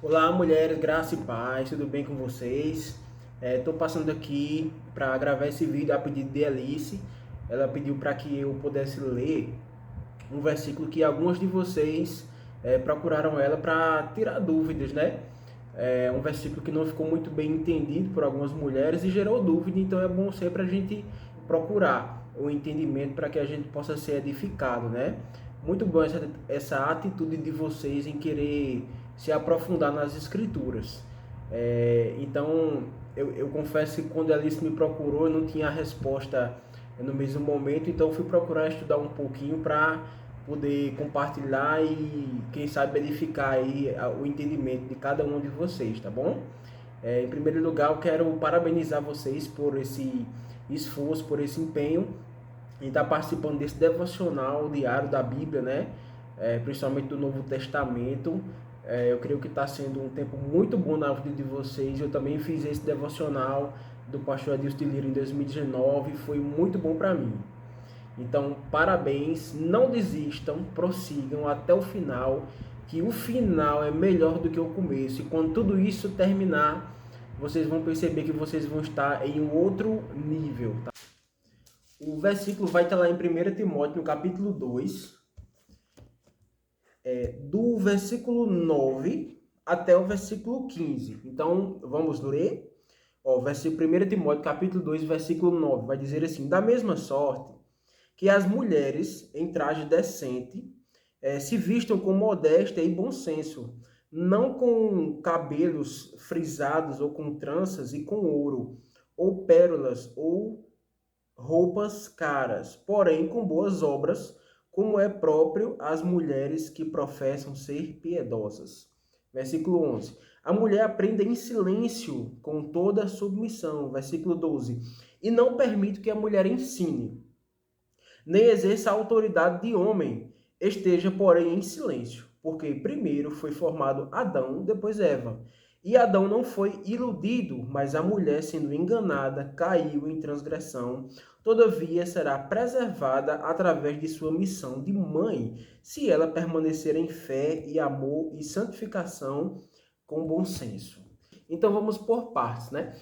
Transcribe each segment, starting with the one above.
Olá, mulheres, graça e paz, tudo bem com vocês? Estou passando aqui para gravar esse vídeo a pedido de Alice. Ela pediu para que eu pudesse ler um versículo que algumas de vocês procuraram ela para tirar dúvidas, né? É um versículo que não ficou muito bem entendido por algumas mulheres e gerou dúvida, então é bom sempre a gente procurar o entendimento para que a gente possa ser edificado, né? Muito bom essa atitude de vocês em querer se aprofundar nas escrituras. Então, eu confesso que quando a Alice me procurou, eu não tinha a resposta no mesmo momento, então fui procurar estudar um pouquinho para poder compartilhar e, quem sabe, edificar aí o entendimento de cada um de vocês, tá bom? Em primeiro lugar, eu quero parabenizar vocês por esse esforço, por esse empenho em estar participando desse devocional diário da Bíblia, né? Principalmente do Novo Testamento. Eu creio que está sendo um tempo muito bom na vida de vocês. Eu também fiz esse devocional do pastor Adilson de Lira em 2019 e foi muito bom para mim. Então, parabéns, não desistam, prossigam até o final, que o final é melhor do que o começo. E quando tudo isso terminar, vocês vão perceber que vocês vão estar em um outro nível, tá? O versículo vai estar lá em 1 Timóteo, no capítulo 2, do versículo 9 até o versículo 15. Então, vamos ler? Ó, versículo 1 Timóteo, capítulo 2, versículo 9, vai dizer assim: da mesma sorte que as mulheres em traje decente se vistam com modéstia e bom senso, não com cabelos frisados ou com tranças e com ouro, ou pérolas, ou roupas caras, porém com boas obras, como é próprio às mulheres que professam ser piedosas. Versículo 11. A mulher aprenda em silêncio, com toda a submissão. Versículo 12. E não permite que a mulher ensine, nem exerça a autoridade de homem, esteja, porém, em silêncio, porque primeiro foi formado Adão, depois Eva. E Adão não foi iludido, mas a mulher, sendo enganada, caiu em transgressão. Todavia, será preservada através de sua missão de mãe, se ela permanecer em fé e amor e santificação com bom senso. Então, vamos por partes, né?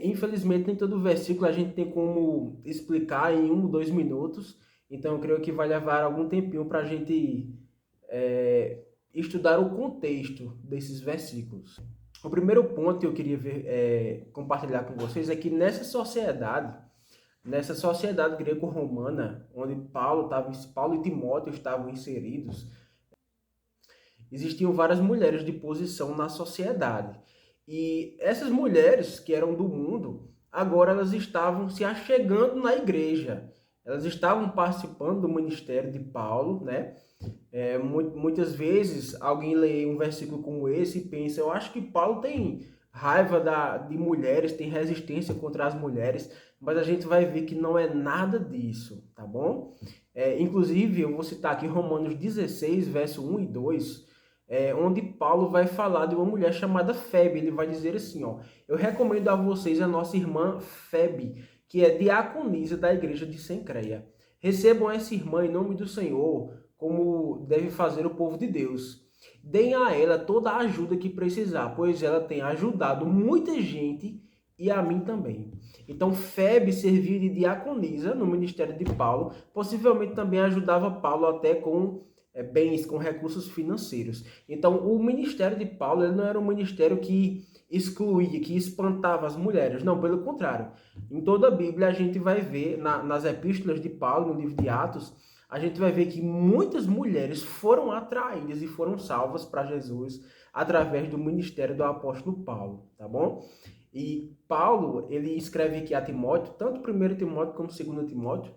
Infelizmente, nem todo versículo a gente tem como explicar em 1 ou 2 minutos, então eu creio que vai levar algum tempinho para a gente estudar o contexto desses versículos. O primeiro ponto que eu queria compartilhar com vocês é que nessa sociedade greco-romana, onde Paulo e Timóteo estavam inseridos, existiam várias mulheres de posição na sociedade. E essas mulheres que eram do mundo, agora elas estavam se achegando na igreja. Elas estavam participando do ministério de Paulo, né? Muitas vezes alguém lê um versículo como esse e pensa, eu acho que Paulo tem raiva de mulheres, tem resistência contra as mulheres, mas a gente vai ver que não é nada disso, tá bom? Inclusive, eu vou citar aqui Romanos 16, verso 1 e 2, onde Paulo vai falar de uma mulher chamada Febe. Ele vai dizer assim, ó: eu recomendo a vocês a nossa irmã Febe, que é diaconisa da igreja de Cencreia. Recebam essa irmã em nome do Senhor, como deve fazer o povo de Deus. Deem a ela toda a ajuda que precisar, pois ela tem ajudado muita gente e a mim também. Então, Febe servia de diaconisa no ministério de Paulo, possivelmente também ajudava Paulo até com bens, com recursos financeiros. Então, o ministério de Paulo ele não era um ministério que excluía, que espantava as mulheres. Não, pelo contrário. Em toda a Bíblia, a gente vai ver, nas epístolas de Paulo, no livro de Atos, a gente vai ver que muitas mulheres foram atraídas e foram salvas para Jesus através do ministério do apóstolo Paulo, tá bom? E Paulo, ele escreve aqui a Timóteo, tanto 1 Timóteo como 2 Timóteo.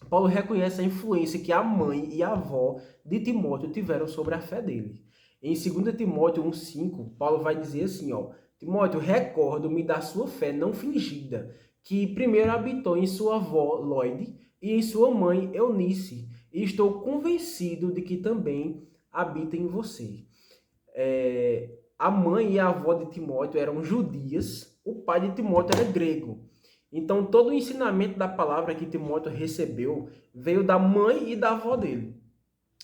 Paulo reconhece a influência que a mãe e a avó de Timóteo tiveram sobre a fé dele. Em 2 Timóteo 1,5, Paulo vai dizer assim, ó: Timóteo, recordo-me da sua fé não fingida, que primeiro habitou em sua avó Loide e em sua mãe Eunice, e estou convencido de que também habita em você. A mãe e a avó de Timóteo eram judias, o pai de Timóteo era grego. Então, todo o ensinamento da palavra que Timóteo recebeu veio da mãe e da avó dele.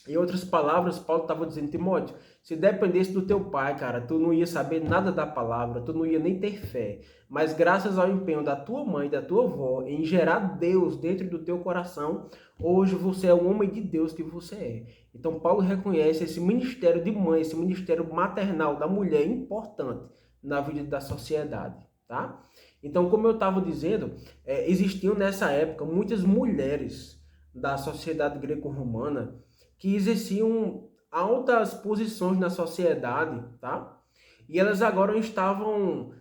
Em outras palavras, Paulo estava dizendo, Timóteo, se dependesse do teu pai, cara, tu não ia saber nada da palavra, tu não ia nem ter fé. Mas graças ao empenho da tua mãe, da tua avó, em gerar Deus dentro do teu coração, hoje você é o homem de Deus que você é. Então Paulo reconhece esse ministério de mãe, esse ministério maternal da mulher importante na vida da sociedade, tá? Então, como eu estava dizendo, existiam nessa época muitas mulheres da sociedade greco-romana que exerciam altas posições na sociedade, tá? E elas agora estavam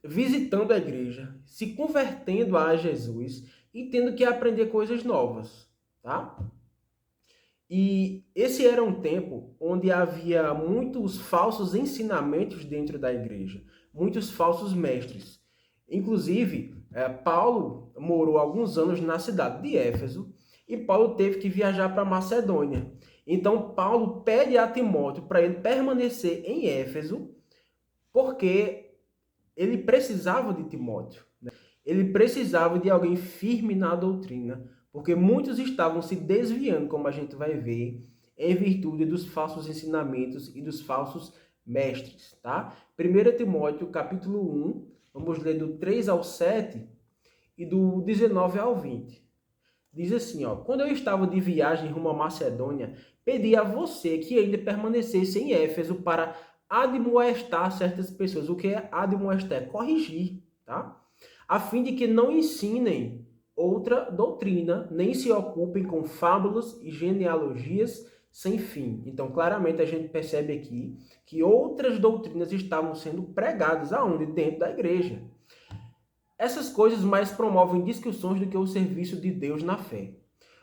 visitando a igreja, se convertendo a Jesus e tendo que aprender coisas novas, tá? E esse era um tempo onde havia muitos falsos ensinamentos dentro da igreja, muitos falsos mestres. Inclusive, Paulo morou alguns anos na cidade de Éfeso e Paulo teve que viajar para Macedônia. Então, Paulo pede a Timóteo para ele permanecer em Éfeso, porque ele precisava de Timóteo, né? Ele precisava de alguém firme na doutrina, porque muitos estavam se desviando, como a gente vai ver, em virtude dos falsos ensinamentos e dos falsos mestres, tá? 1 Timóteo, capítulo 1, vamos ler do 3 ao 7 e do 19 ao 20. Diz assim, ó, quando eu estava de viagem rumo à Macedônia, pedi a você que ainda permanecesse em Éfeso para admoestar certas pessoas. O que é admoestar? É corrigir, tá? A fim de que não ensinem outra doutrina, nem se ocupem com fábulas e genealogias sem fim. Então, claramente, a gente percebe aqui que outras doutrinas estavam sendo pregadas aonde? Dentro da igreja. Essas coisas mais promovem discussões do que o serviço de Deus na fé.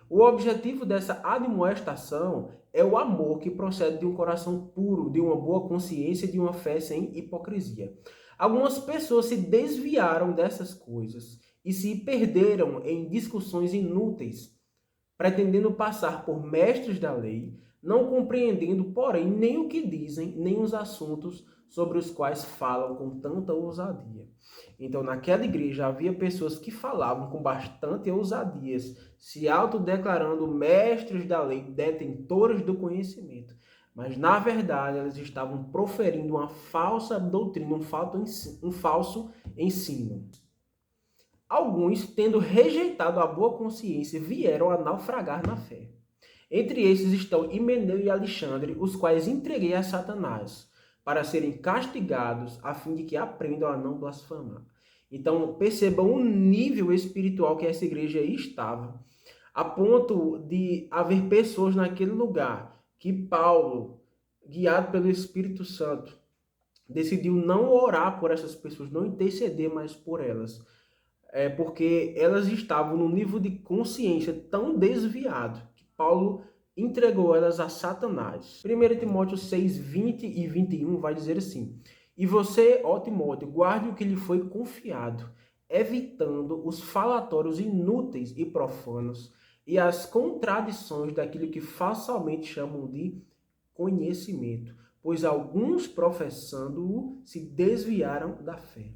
O objetivo dessa admoestação é o amor que procede de um coração puro, de uma boa consciência e de uma fé sem hipocrisia. Algumas pessoas se desviaram dessas coisas e se perderam em discussões inúteis, pretendendo passar por mestres da lei, não compreendendo, porém, nem o que dizem, nem os assuntos sobre os quais falam com tanta ousadia. Então, naquela igreja havia pessoas que falavam com bastante ousadias, se autodeclarando mestres da lei, detentores do conhecimento. Mas, na verdade, elas estavam proferindo uma falsa doutrina, um falso ensino. Alguns, tendo rejeitado a boa consciência, vieram a naufragar na fé. Entre esses estão Himeneu e Alexandre, os quais entreguei a Satanás, para serem castigados, a fim de que aprendam a não blasfemar. Então, percebam o nível espiritual que essa igreja aí estava, a ponto de haver pessoas naquele lugar que Paulo, guiado pelo Espírito Santo, decidiu não orar por essas pessoas, não interceder mais por elas, porque elas estavam num nível de consciência tão desviado que Paulo entregou elas a Satanás. 1 Timóteo 6, 20 e 21 vai dizer assim: e você, ó Timóteo, guarde o que lhe foi confiado, evitando os falatórios inúteis e profanos e as contradições daquilo que falsamente chamam de conhecimento, pois alguns, professando-o, se desviaram da fé.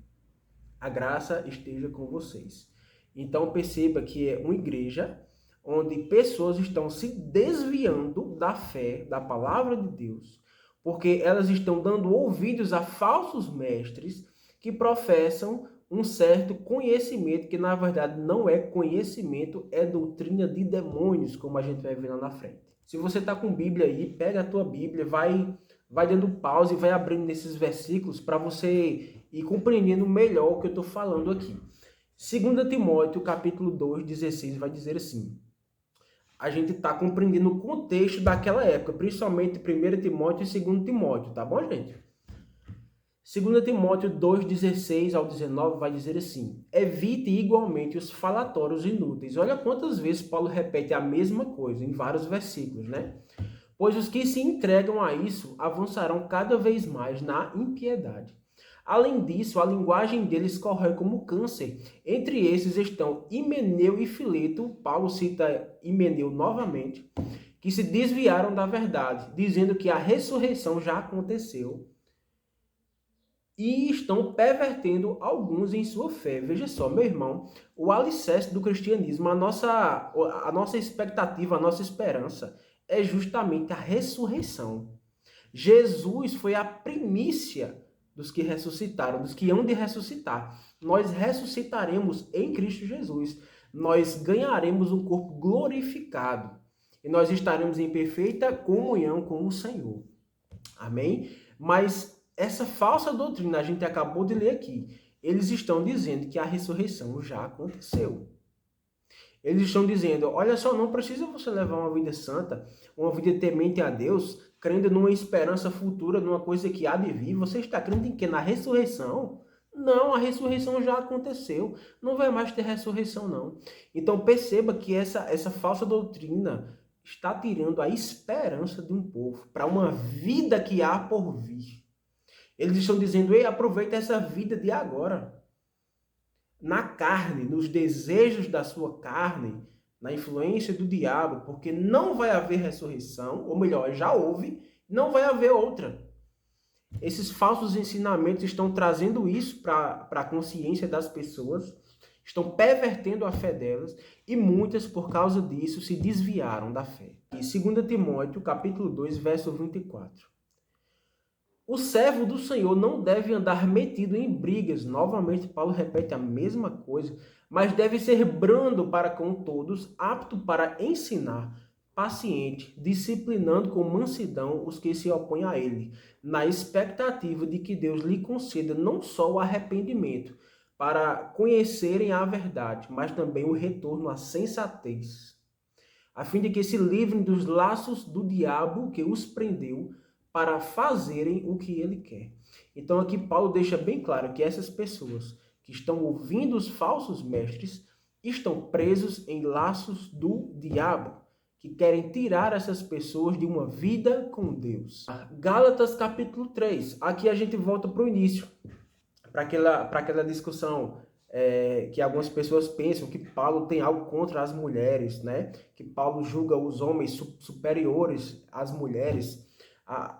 A graça esteja com vocês. Então perceba que é uma igreja onde pessoas estão se desviando da fé, da palavra de Deus, porque elas estão dando ouvidos a falsos mestres que professam um certo conhecimento que na verdade não é conhecimento, é doutrina de demônios, como a gente vai ver lá na frente. Se você está com Bíblia aí, pega a tua Bíblia, vai dando pause e vai abrindo nesses versículos para você ir compreendendo melhor o que eu estou falando aqui. 2 Timóteo, capítulo 2, 16, vai dizer assim: a gente está compreendendo o contexto daquela época, principalmente 1 Timóteo e 2 Timóteo, tá bom, gente? 2 Timóteo 2, 16 ao 19 vai dizer assim: evite igualmente os falatórios inúteis. Olha quantas vezes Paulo repete a mesma coisa em vários versículos, né? Pois os que se entregam a isso avançarão cada vez mais na impiedade. Além disso, a linguagem deles corrói como câncer. Entre esses estão Himeneu e Fileto, Paulo cita Himeneu novamente, que se desviaram da verdade, dizendo que a ressurreição já aconteceu, e estão pervertendo alguns em sua fé. Veja só, meu irmão, o alicerce do cristianismo, a nossa expectativa, a nossa esperança é justamente a ressurreição. Jesus foi a primícia dos que ressuscitaram, dos que hão de ressuscitar. Nós ressuscitaremos em Cristo Jesus. Nós ganharemos um corpo glorificado. E nós estaremos em perfeita comunhão com o Senhor. Amém? Mas essa falsa doutrina, a gente acabou de ler aqui, eles estão dizendo que a ressurreição já aconteceu. Eles estão dizendo, olha só, não precisa você levar uma vida santa, uma vida temente a Deus, crendo numa esperança futura, numa coisa que há de vir. Você está crendo em quê? Na ressurreição? Não, a ressurreição já aconteceu. Não vai mais ter ressurreição, não. Então perceba que essa falsa doutrina está tirando a esperança de um povo para uma vida que há por vir. Eles estão dizendo, ei, aproveita essa vida de agora. Na carne, nos desejos da sua carne, na influência do diabo, porque não vai haver ressurreição, ou melhor, já houve, não vai haver outra. Esses falsos ensinamentos estão trazendo isso para a consciência das pessoas, estão pervertendo a fé delas, e muitas, por causa disso, se desviaram da fé. E 2 Timóteo, capítulo 2, verso 24. O servo do Senhor não deve andar metido em brigas. Novamente, Paulo repete a mesma coisa, mas deve ser brando para com todos, apto para ensinar, paciente, disciplinando com mansidão os que se opõem a ele, na expectativa de que Deus lhe conceda não só o arrependimento, para conhecerem a verdade, mas também o retorno à sensatez, a fim de que se livrem dos laços do diabo que os prendeu, para fazerem o que ele quer. Então aqui Paulo deixa bem claro que essas pessoas que estão ouvindo os falsos mestres estão presos em laços do diabo, que querem tirar essas pessoas de uma vida com Deus. Gálatas capítulo 3, aqui a gente volta para o início, para aquela discussão que algumas pessoas pensam que Paulo tem algo contra as mulheres, né? Que Paulo julga os homens superiores às mulheres.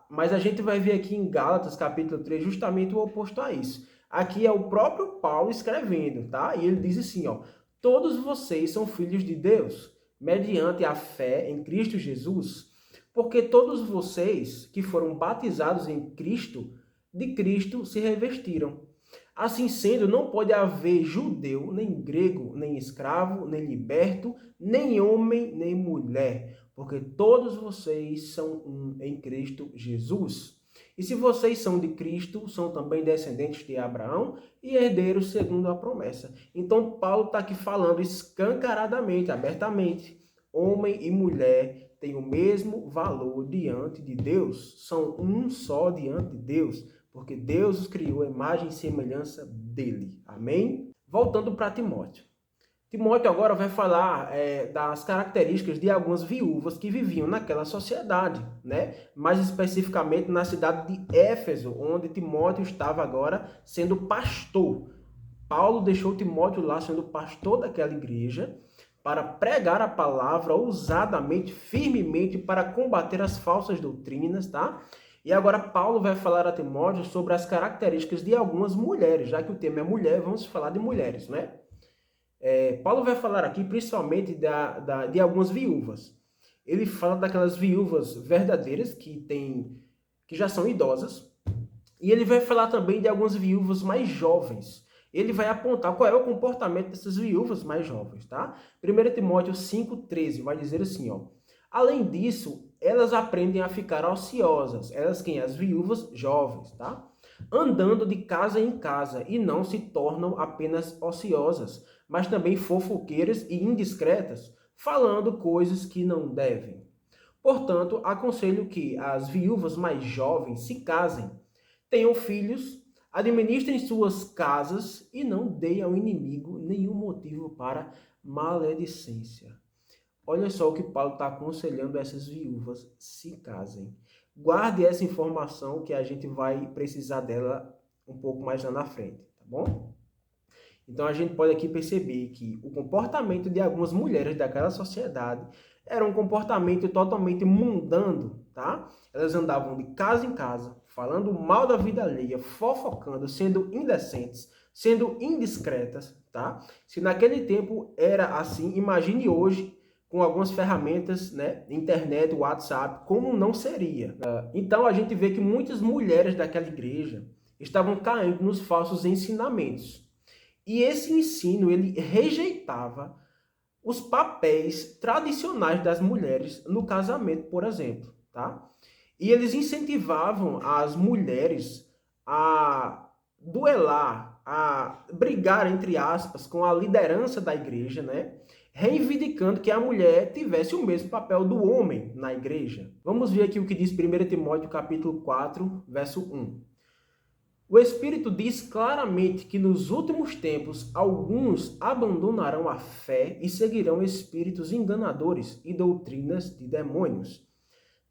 Mas a gente vai ver aqui em Gálatas, capítulo 3, justamente o oposto a isso. Aqui é o próprio Paulo escrevendo, tá? E ele diz assim, ó, todos vocês são filhos de Deus, mediante a fé em Cristo Jesus, porque todos vocês que foram batizados em Cristo, de Cristo se revestiram. Assim sendo, não pode haver judeu, nem grego, nem escravo, nem liberto, nem homem, nem mulher, porque todos vocês são um em Cristo Jesus. E se vocês são de Cristo, são também descendentes de Abraão e herdeiros segundo a promessa. Então, Paulo está aqui falando escancaradamente, abertamente. Homem e mulher têm o mesmo valor diante de Deus. São um só diante de Deus, porque Deus os criou à imagem e semelhança dele. Amém? Voltando para Timóteo. Timóteo agora vai falar das características de algumas viúvas que viviam naquela sociedade, né? Mais especificamente na cidade de Éfeso, onde Timóteo estava agora sendo pastor. Paulo deixou Timóteo lá sendo pastor daquela igreja para pregar a palavra ousadamente, firmemente, para combater as falsas doutrinas, tá? E agora Paulo vai falar a Timóteo sobre as características de algumas mulheres, já que o tema é mulher, vamos falar de mulheres, né? Paulo vai falar aqui principalmente de algumas viúvas. Ele fala daquelas viúvas verdadeiras que já são idosas. E ele vai falar também de algumas viúvas mais jovens. Ele vai apontar qual é o comportamento dessas viúvas mais jovens, tá? 1 Timóteo 5,13 vai dizer assim, ó. Além disso, elas aprendem a ficar ociosas. Elas quem? As viúvas jovens, tá? Andando de casa em casa e não se tornam apenas ociosas, mas também fofoqueiras e indiscretas, falando coisas que não devem. Portanto, aconselho que as viúvas mais jovens se casem, tenham filhos, administrem suas casas e não deem ao inimigo nenhum motivo para maledicência. Olha só o que Paulo está aconselhando essas viúvas: se casem. Guarde essa informação que a gente vai precisar dela um pouco mais lá na frente, tá bom? Então a gente pode aqui perceber que o comportamento de algumas mulheres daquela sociedade era um comportamento totalmente mundano, tá? Elas andavam de casa em casa, falando mal da vida alheia, fofocando, sendo indecentes, sendo indiscretas, tá? Se naquele tempo era assim, imagine hoje com algumas ferramentas, né, internet, WhatsApp, como não seria. Então a gente vê que muitas mulheres daquela igreja estavam caindo nos falsos ensinamentos. E esse ensino, ele rejeitava os papéis tradicionais das mulheres no casamento, por exemplo, tá? E eles incentivavam as mulheres a duelar, a brigar, entre aspas, com a liderança da igreja, né? Reivindicando que a mulher tivesse o mesmo papel do homem na igreja. Vamos ver aqui o que diz 1 Timóteo capítulo 4, verso 1. O Espírito diz claramente que nos últimos tempos alguns abandonarão a fé e seguirão espíritos enganadores e doutrinas de demônios.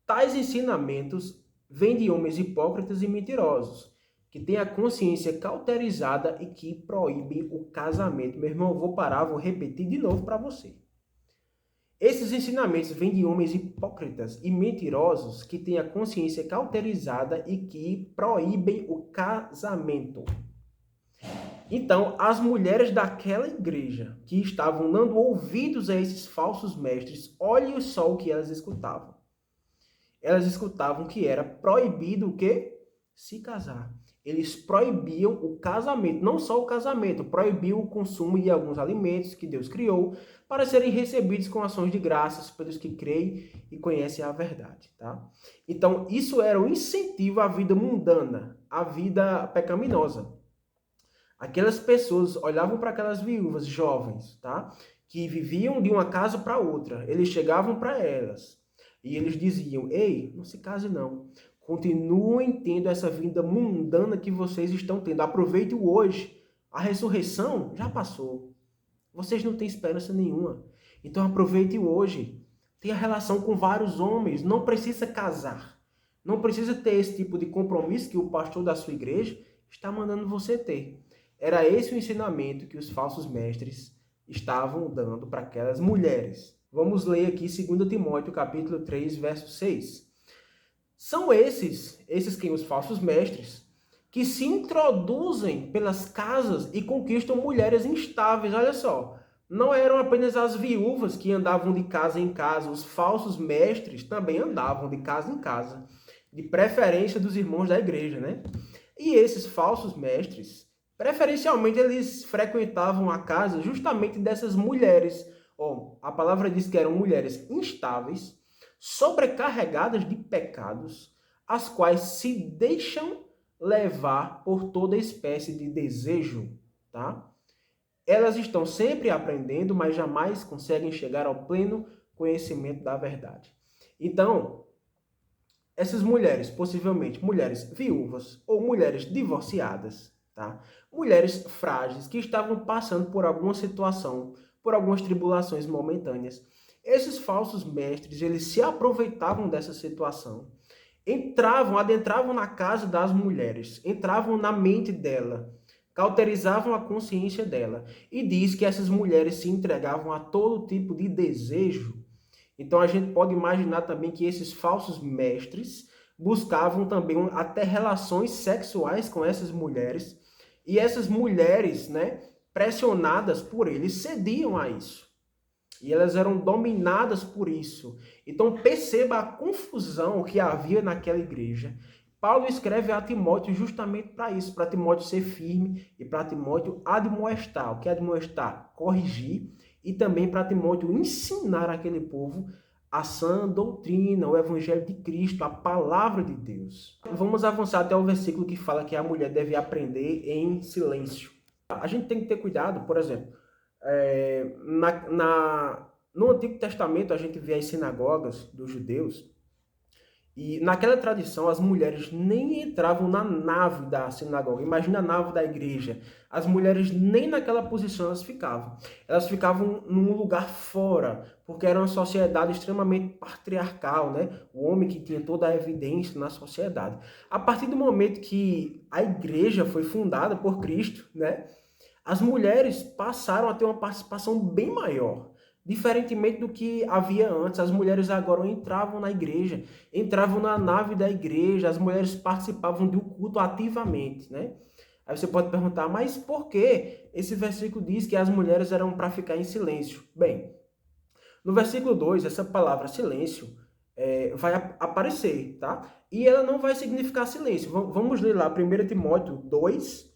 Tais ensinamentos vêm de homens hipócritas e mentirosos, que têm a consciência cauterizada e que proíbem o casamento. Meu irmão, eu vou parar, vou repetir de novo para você. Esses ensinamentos vêm de homens hipócritas e mentirosos que têm a consciência cauterizada e que proíbem o casamento. Então, as mulheres daquela igreja que estavam dando ouvidos a esses falsos mestres, olhem só o que elas escutavam. Elas escutavam que era proibido o quê? Se casar. Eles proibiam o casamento, não só o casamento, proibiam o consumo de alguns alimentos que Deus criou para serem recebidos com ações de graças pelos que creem e conhecem a verdade, tá? Então, isso era um incentivo à vida mundana, à vida pecaminosa. Aquelas pessoas olhavam para aquelas viúvas jovens, tá? Que viviam de uma casa para outra. Eles chegavam para elas e eles diziam: ei, não se case não. Continuem tendo essa vida mundana que vocês estão tendo. Aproveite o hoje. A ressurreição já passou. Vocês não têm esperança nenhuma. Então aproveite o hoje. Tenha relação com vários homens. Não precisa casar. Não precisa ter esse tipo de compromisso que o pastor da sua igreja está mandando você ter. Era esse o ensinamento que os falsos mestres estavam dando para aquelas mulheres. Vamos ler aqui 2 Timóteo capítulo 3, verso 6. São esses quem? Os falsos mestres, que se introduzem pelas casas e conquistam mulheres instáveis. Olha só, não eram apenas as viúvas que andavam de casa em casa, os falsos mestres também andavam de casa em casa, de preferência dos irmãos da igreja, né? E esses falsos mestres, preferencialmente, eles frequentavam a casa justamente dessas mulheres. A palavra diz que eram mulheres instáveis, sobrecarregadas de pecados, as quais se deixam levar por toda espécie de desejo, tá? Elas estão sempre aprendendo, mas jamais conseguem chegar ao pleno conhecimento da verdade. Então, essas mulheres, possivelmente mulheres viúvas ou mulheres divorciadas, tá? Mulheres frágeis que estavam passando por alguma situação, por algumas tribulações momentâneas. Esses falsos mestres, eles se aproveitavam dessa situação, adentravam na casa das mulheres, entravam na mente dela, cauterizavam a consciência dela. E diz que essas mulheres se entregavam a todo tipo de desejo. Então a gente pode imaginar também que esses falsos mestres buscavam também até relações sexuais com essas mulheres. E essas mulheres, né, pressionadas por eles, cediam a isso. E elas eram dominadas por isso. Então perceba a confusão que havia naquela igreja. Paulo escreve a Timóteo justamente para isso, para Timóteo ser firme e para Timóteo admoestar. O que é admoestar? Corrigir. E também para Timóteo ensinar aquele povo a sã doutrina, o evangelho de Cristo, a palavra de Deus. Vamos avançar até o versículo que fala que a mulher deve aprender em silêncio. A gente tem que ter cuidado, por exemplo, no Antigo Testamento a gente vê as sinagogas dos judeus e naquela tradição as mulheres nem entravam na nave da sinagoga. Imagina a nave da igreja. As mulheres nem naquela posição elas ficavam. Elas ficavam num lugar fora, porque era uma sociedade extremamente patriarcal, né? O homem que tinha toda a evidência na sociedade. A partir do momento que a igreja foi fundada por Cristo, né? As mulheres passaram a ter uma participação bem maior. Diferentemente do que havia antes, as mulheres agora entravam na igreja, entravam na nave da igreja, as mulheres participavam do culto ativamente, né? Aí você pode perguntar, mas por que esse versículo diz que as mulheres eram para ficar em silêncio? Bem, No versículo 2, essa palavra silêncio vai aparecer, tá? E ela não vai significar silêncio. Vamos ler lá 1 Timóteo 2,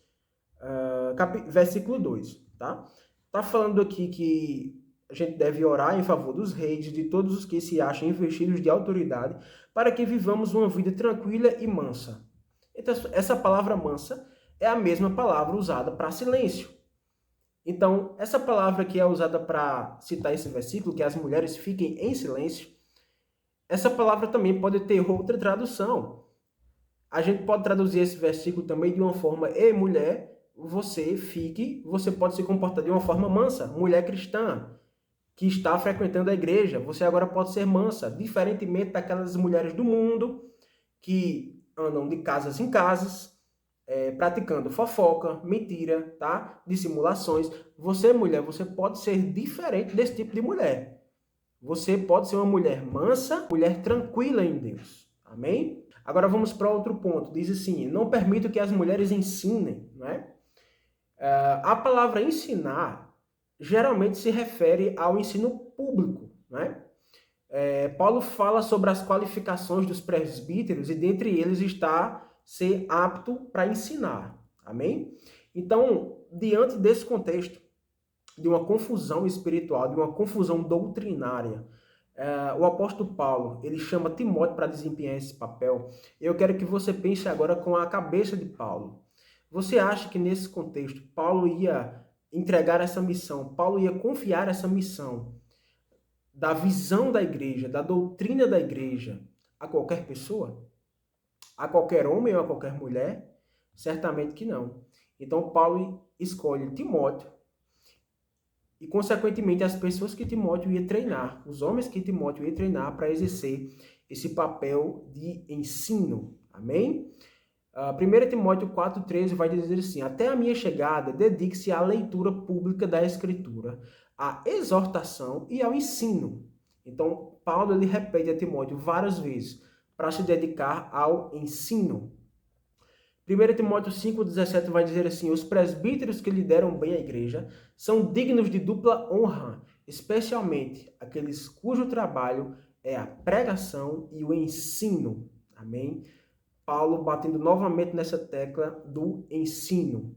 versículo 2, tá? Tá falando aqui que a gente deve orar em favor dos reis, de todos os que se acham investidos de autoridade, para que vivamos uma vida tranquila e mansa. Então, essa palavra mansa é a mesma palavra usada para silêncio. Então, essa palavra que é usada para citar esse versículo, que as mulheres fiquem em silêncio, essa palavra também pode ter outra tradução. A gente pode traduzir esse versículo também de uma forma: ei, mulher, você pode se comportar de uma forma mansa, mulher cristã, que está frequentando a igreja, você agora pode ser mansa, diferentemente daquelas mulheres do mundo que andam de casas em casas, praticando fofoca, mentira, tá? Dissimulações. Você, mulher, você pode ser diferente desse tipo de mulher. Você pode ser uma mulher mansa, mulher tranquila em Deus. Amém? Agora vamos para outro ponto. Diz assim: não permito que as mulheres ensinem, não é? A palavra ensinar geralmente se refere ao ensino público, né? Paulo fala sobre as qualificações dos presbíteros e dentre eles está ser apto para ensinar, amém? Então, diante desse contexto de uma confusão espiritual, de uma confusão doutrinária, o apóstolo Paulo, ele chama Timóteo para desempenhar esse papel. Eu quero que você pense agora com a cabeça de Paulo. Você acha que nesse contexto Paulo ia entregar essa missão, Paulo ia confiar essa missão da visão da igreja, da doutrina da igreja a qualquer pessoa? A qualquer homem ou a qualquer mulher? Certamente que não. Então Paulo escolhe Timóteo e, consequentemente, as pessoas que Timóteo ia treinar, os homens que Timóteo ia treinar para exercer esse papel de ensino. Amém? 1 Timóteo 4,13 vai dizer assim: até a minha chegada, dedique-se à leitura pública da Escritura, à exortação e ao ensino. Então, Paulo ele repete a Timóteo várias vezes para se dedicar ao ensino. 1 Timóteo 5,17 vai dizer assim: os presbíteros que lideram bem a igreja são dignos de dupla honra, especialmente aqueles cujo trabalho é a pregação e o ensino. Amém? Paulo batendo novamente nessa tecla do ensino.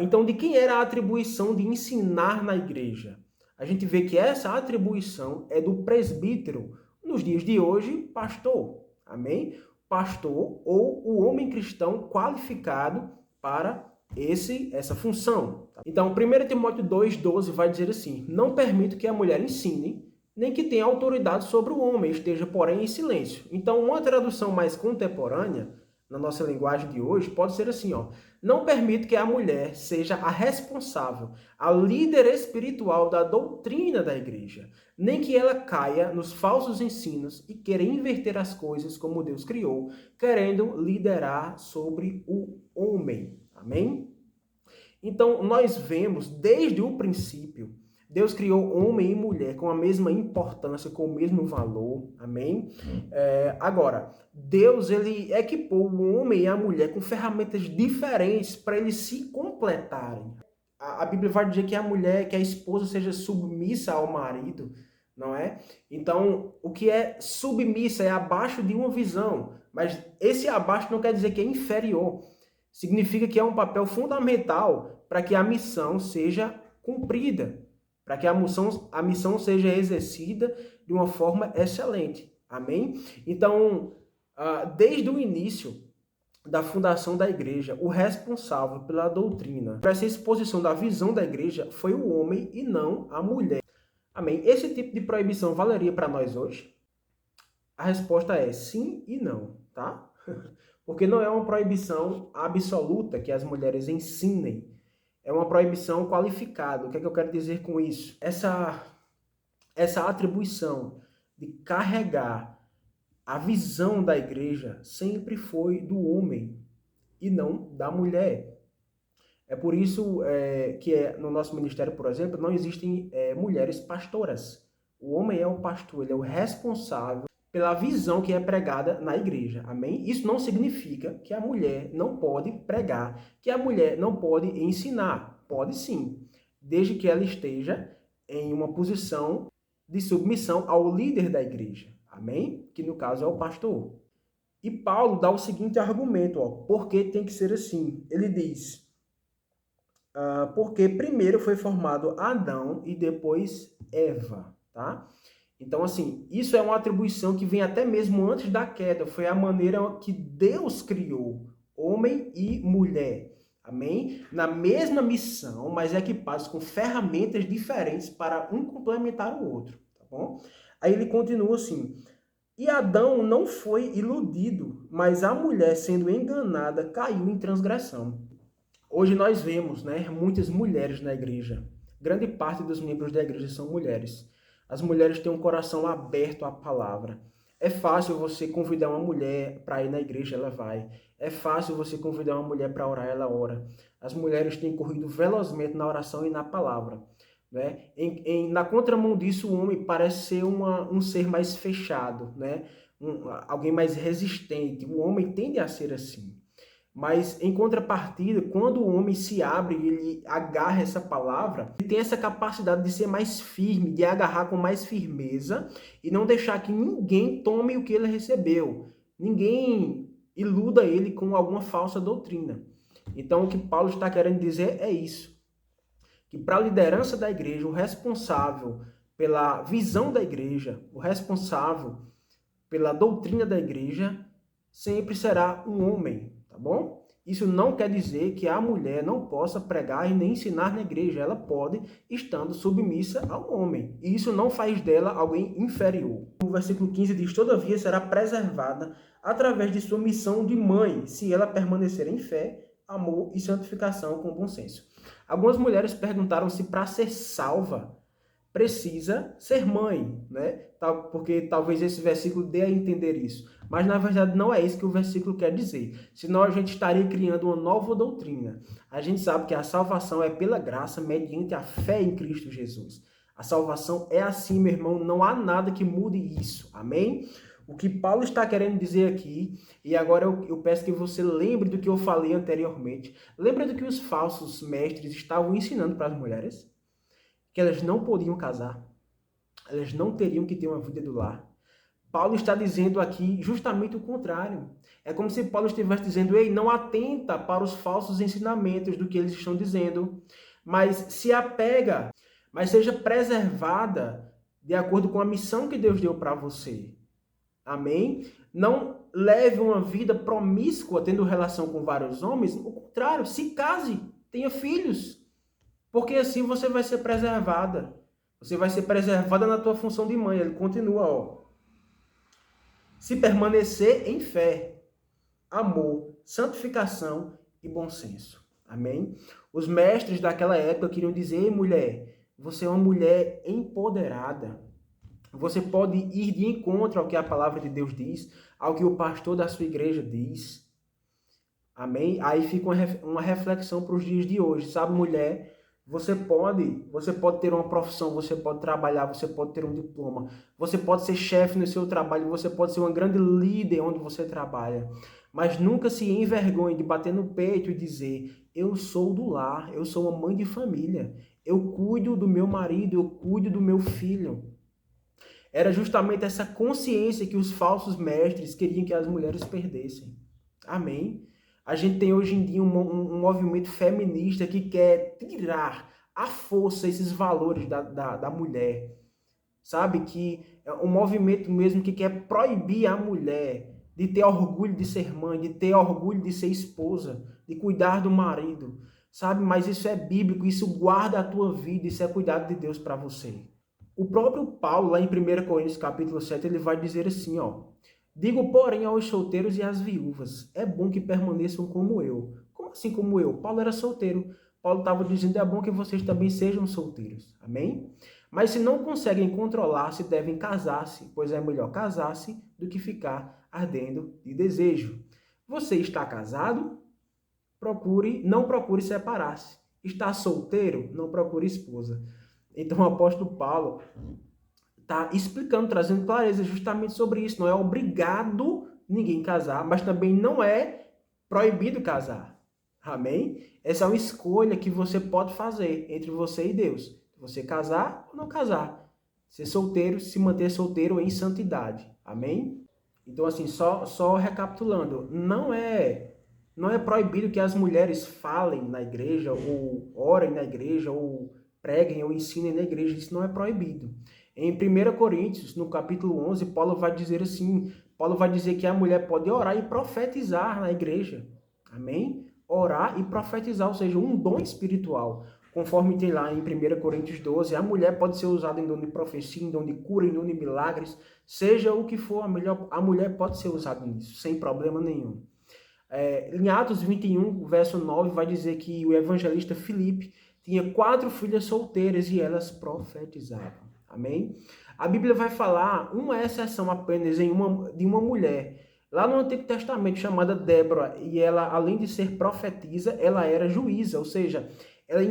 Então, de quem era a atribuição de ensinar na igreja? A gente vê que essa atribuição é do presbítero, nos dias de hoje, pastor. Amém? Pastor ou o homem cristão qualificado para essa função. Então, 1 Timóteo 2,12 vai dizer assim: não permito que a mulher ensine, nem que tenha autoridade sobre o homem, esteja, porém, em silêncio. Então, uma tradução mais contemporânea, na nossa linguagem de hoje, pode ser assim, ó: não permito que a mulher seja a responsável, a líder espiritual da doutrina da igreja, nem que ela caia nos falsos ensinos e queira inverter as coisas como Deus criou, querendo liderar sobre o homem. Amém? Então, nós vemos desde o princípio, Deus criou homem e mulher com a mesma importância, com o mesmo valor, amém? Agora, Deus ele equipou o homem e a mulher com ferramentas diferentes para eles se completarem. A Bíblia vai dizer que a mulher, que a esposa seja submissa ao marido, não é? Então, o que é submissa é abaixo de uma visão, mas esse abaixo não quer dizer que é inferior. Significa que é um papel fundamental para que a missão seja cumprida, para que a missão seja exercida de uma forma excelente. Amém? Então, desde o início da fundação da igreja, o responsável pela doutrina, para essa exposição da visão da igreja, foi o homem e não a mulher. Amém? Esse tipo de proibição valeria para nós hoje? A resposta é sim e não, tá? Porque não é uma proibição absoluta que as mulheres ensinem. É uma proibição qualificada. O que é que eu quero dizer com isso? Essa atribuição de carregar a visão da igreja sempre foi do homem e não da mulher. É por isso que no nosso ministério, por exemplo, não existem mulheres pastoras. O homem é o pastor, ele é o responsável pela visão que é pregada na igreja. Amém? Isso não significa que a mulher não pode pregar, que a mulher não pode ensinar. Pode sim, desde que ela esteja em uma posição de submissão ao líder da igreja. Amém? Que no caso é o pastor. E Paulo dá o seguinte argumento, por que tem que ser assim? Ele diz, porque primeiro foi formado Adão e depois Eva, tá? Então, assim, isso é uma atribuição que vem até mesmo antes da queda. Foi a maneira que Deus criou homem e mulher. Amém? Na mesma missão, mas equipados com ferramentas diferentes para um complementar o outro. Tá bom? Aí ele continua assim. E Adão não foi iludido, mas a mulher, sendo enganada, caiu em transgressão. Hoje nós vemos, né, muitas mulheres na igreja. Grande parte dos membros da igreja são mulheres. As mulheres têm um coração aberto à palavra. É fácil você convidar uma mulher para ir na igreja, ela vai. É fácil você convidar uma mulher para orar, ela ora. As mulheres têm corrido velozmente na oração e na palavra. Né? Na contramão disso, o homem parece ser um ser mais fechado, né? Alguém mais resistente. O homem tende a ser assim. Mas, em contrapartida, quando o homem se abre e ele agarra essa palavra, ele tem essa capacidade de ser mais firme, de agarrar com mais firmeza e não deixar que ninguém tome o que ele recebeu. Ninguém iluda ele com alguma falsa doutrina. Então, o que Paulo está querendo dizer é isso. Que para a liderança da igreja, o responsável pela visão da igreja, o responsável pela doutrina da igreja, sempre será um homem. Tá bom? Isso não quer dizer que a mulher não possa pregar e nem ensinar na igreja. Ela pode, estando submissa ao homem. E isso não faz dela alguém inferior. O versículo 15 diz, todavia será preservada através de sua missão de mãe, se ela permanecer em fé, amor e santificação com bom senso. Algumas mulheres perguntaram se para ser salva precisa ser mãe, né? Porque talvez esse versículo dê a entender isso. Mas, na verdade, não é isso que o versículo quer dizer. Senão, a gente estaria criando uma nova doutrina. A gente sabe que a salvação é pela graça, mediante a fé em Cristo Jesus. A salvação é assim, meu irmão. Não há nada que mude isso. Amém? O que Paulo está querendo dizer aqui, e agora eu peço que você lembre do que eu falei anteriormente. Lembra do que os falsos mestres estavam ensinando para as mulheres? Que elas não podiam casar. Elas não teriam que ter uma vida do lar. Paulo está dizendo aqui justamente o contrário. É como se Paulo estivesse dizendo, ei, não atenta para os falsos ensinamentos do que eles estão dizendo, mas se apega, mas seja preservada de acordo com a missão que Deus deu para você. Amém? Não leve uma vida promíscua, tendo relação com vários homens. Ao contrário, se case, tenha filhos. Porque assim você vai ser preservada. Você vai ser preservada na tua função de mãe. Ele continua, ó. Se permanecer em fé, amor, santificação e bom senso. Amém? Os mestres daquela época queriam dizer, mulher, você é uma mulher empoderada. Você pode ir de encontro ao que a palavra de Deus diz, ao que o pastor da sua igreja diz. Amém? Aí fica uma reflexão para os dias de hoje. Sabe, mulher, você pode ter uma profissão, você pode trabalhar, você pode ter um diploma, você pode ser chefe no seu trabalho, você pode ser uma grande líder onde você trabalha. Mas nunca se envergonhe de bater no peito e dizer, eu sou do lar, eu sou uma mãe de família, eu cuido do meu marido, eu cuido do meu filho. Era justamente essa consciência que os falsos mestres queriam que as mulheres perdessem. Amém? A gente tem hoje em dia um movimento feminista que quer tirar à força esses valores da mulher. Sabe? Que é um movimento mesmo que quer proibir a mulher de ter orgulho de ser mãe, de ter orgulho de ser esposa, de cuidar do marido. Sabe? Mas isso é bíblico, isso guarda a tua vida, isso é cuidado de Deus para você. O próprio Paulo, lá em 1 Coríntios capítulo 7, ele vai dizer assim, ó. Digo, porém, aos solteiros e às viúvas, é bom que permaneçam como eu. Como assim como eu? Paulo era solteiro. Paulo estava dizendo, é bom que vocês também sejam solteiros. Amém? Mas se não conseguem controlar-se, devem casar-se, pois é melhor casar-se do que ficar ardendo de desejo. Você está casado? Não procure separar-se. Está solteiro? Não procure esposa. Então o apóstolo Paulo está explicando, trazendo clareza justamente sobre isso. Não é obrigado ninguém casar, mas também não é proibido casar. Amém? Essa é uma escolha que você pode fazer entre você e Deus. Você casar ou não casar. ser solteiro, se manter solteiro em santidade. Amém? Então, assim, só recapitulando, não é proibido que as mulheres falem na igreja, ou orem na igreja, ou preguem ou ensinem na igreja. Isso não é proibido. Em 1 Coríntios, no capítulo 11, Paulo vai dizer assim, Paulo vai dizer que a mulher pode orar e profetizar na igreja. Amém? Orar e profetizar, ou seja, um dom espiritual. Conforme tem lá em 1 Coríntios 12, a mulher pode ser usada em dom de profecia, em dom de cura, em dom de milagres, seja o que for, a mulher pode ser usada nisso, sem problema nenhum. Em Atos 21, verso 9, vai dizer que o evangelista Filipe tinha 4 filhas solteiras e elas profetizavam. Amém? A Bíblia vai falar uma exceção apenas de uma mulher, lá no Antigo Testamento, chamada Débora, e ela, além de ser profetisa, ela era juíza, ou seja, ela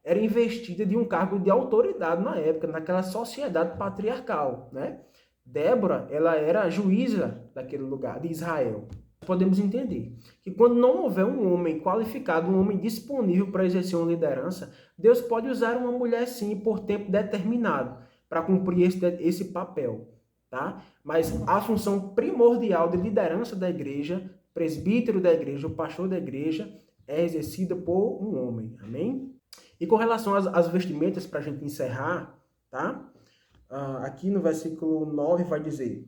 era investida de um cargo de autoridade na época, naquela sociedade patriarcal, né? Débora, ela era a juíza daquele lugar, de Israel. Podemos entender que quando não houver um homem qualificado, um homem disponível para exercer uma liderança, Deus pode usar uma mulher sim por tempo determinado para cumprir esse papel, tá? Mas a função primordial de liderança da igreja, presbítero da igreja, o pastor da igreja, é exercida por um homem, amém? E com relação às vestimentas, para a gente encerrar, tá? Aqui no versículo 9 vai dizer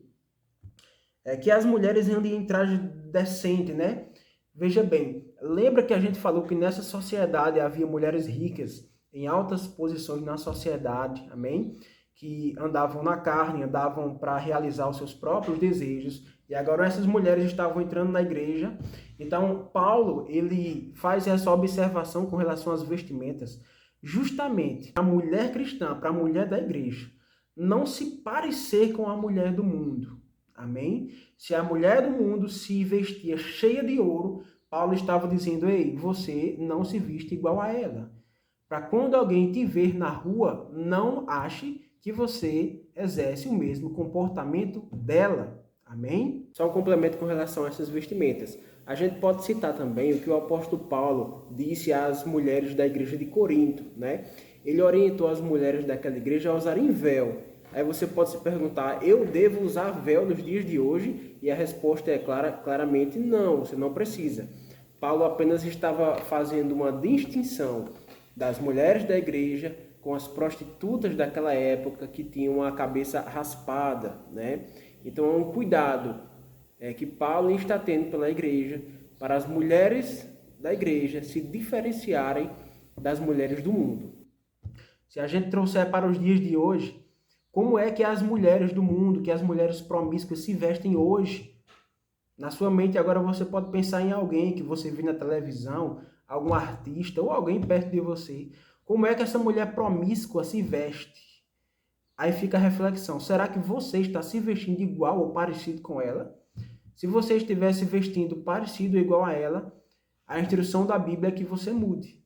que as mulheres andem em traje decente, né? Veja bem, lembra que a gente falou que nessa sociedade havia mulheres ricas em altas posições na sociedade, amém? Que andavam na carne, andavam para realizar os seus próprios desejos, e agora essas mulheres estavam entrando na igreja. Então, Paulo, ele faz essa observação com relação às vestimentas, justamente para a mulher cristã, para a mulher da igreja, não se parecer com a mulher do mundo. Amém? Se a mulher do mundo se vestia cheia de ouro, Paulo estava dizendo, ei, você não se viste igual a ela. Para quando alguém te ver na rua, não ache que você exerce o mesmo comportamento dela. Amém? Só um complemento com relação a essas vestimentas. A gente pode citar também o que o apóstolo Paulo disse às mulheres da igreja de Corinto, né? Ele orientou as mulheres daquela igreja a usarem véu. Aí você pode se perguntar, eu devo usar véu nos dias de hoje? E a resposta é claramente não, você não precisa. Paulo apenas estava fazendo uma distinção das mulheres da igreja com as prostitutas daquela época que tinham a cabeça raspada, né? Então é um cuidado que Paulo está tendo pela igreja para as mulheres da igreja se diferenciarem das mulheres do mundo. Se a gente trouxer para os dias de hoje, como é que as mulheres do mundo, que as mulheres promíscuas se vestem hoje? Na sua mente agora você pode pensar em alguém que você viu na televisão, algum artista ou alguém perto de você. Como é que essa mulher promíscua se veste? Aí fica a reflexão, será que você está se vestindo igual ou parecido com ela? Se você estivesse vestindo parecido ou igual a ela, a instrução da Bíblia é que você mude.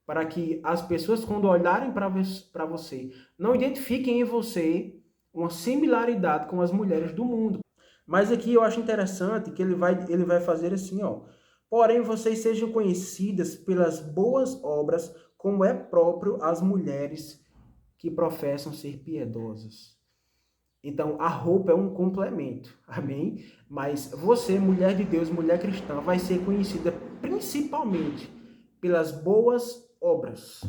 Para que as pessoas, quando olharem para você, não identifiquem em você uma similaridade com as mulheres do mundo. Mas aqui eu acho interessante que ele vai fazer assim, ó. Porém, vocês sejam conhecidas pelas boas obras, como é próprio às mulheres que professam ser piedosas. Então, a roupa é um complemento, amém? Mas você, mulher de Deus, mulher cristã, vai ser conhecida principalmente pelas boas obras,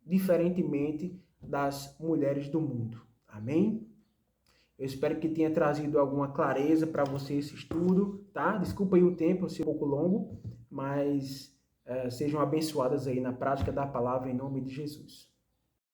diferentemente das mulheres do mundo. Amém? Eu espero que tenha trazido alguma clareza para você esse estudo, tá? Desculpa aí o tempo, ser um pouco longo, mas sejam abençoadas aí na prática da palavra em nome de Jesus.